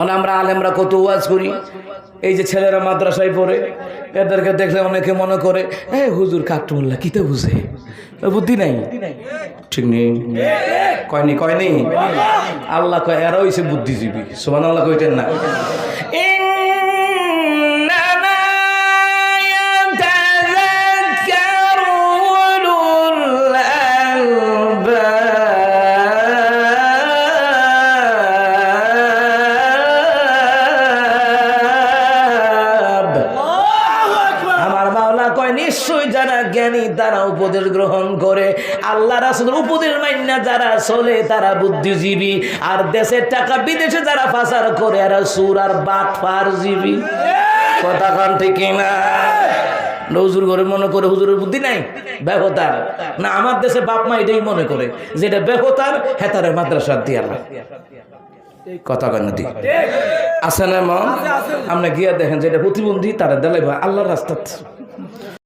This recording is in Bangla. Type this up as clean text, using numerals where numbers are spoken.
আমরা আলেমরা কত ওয়াজ করি, এই যে ছেলেরা মাদ্রাসায় পড়ে এদেরকে দেখলে অনেকে মনে করে হুজুর কাট্টুমুল্লাহ কিতে বুঝে, বুদ্ধি নাই, ঠিক নেই, কয়নি আল্লাহ কয় এরা হইছে বুদ্ধিজীবী। সুবহানাল্লাহ কইতেন না? নিশ্চয় যারা জ্ঞানী তারা উপদেশ গ্রহণ করে, আল্লাহ রাসূলের উপদেশ মাইন্না যারা চলে তারা বুদ্ধিজীবী, আর দেশের টাকা বিদেশে যারা পাচার করে এরা সুর আর বাটপার জীবী। কথা কান ঠিক না? হুজুর ঘরে মনে করে হুজুরের বুদ্ধি নাই, বেহতার না। আমার দেশে বাপ মা এটাই মনে করে যেটা বেহতার হেতারে মাদ্রাসা দিয়া না। কথা কান্দি আছে না মা? আপনি গিয়া দেখেন যেটা প্রতিবন্ধী তারা দেলাই আল্লাহর রাস্তা।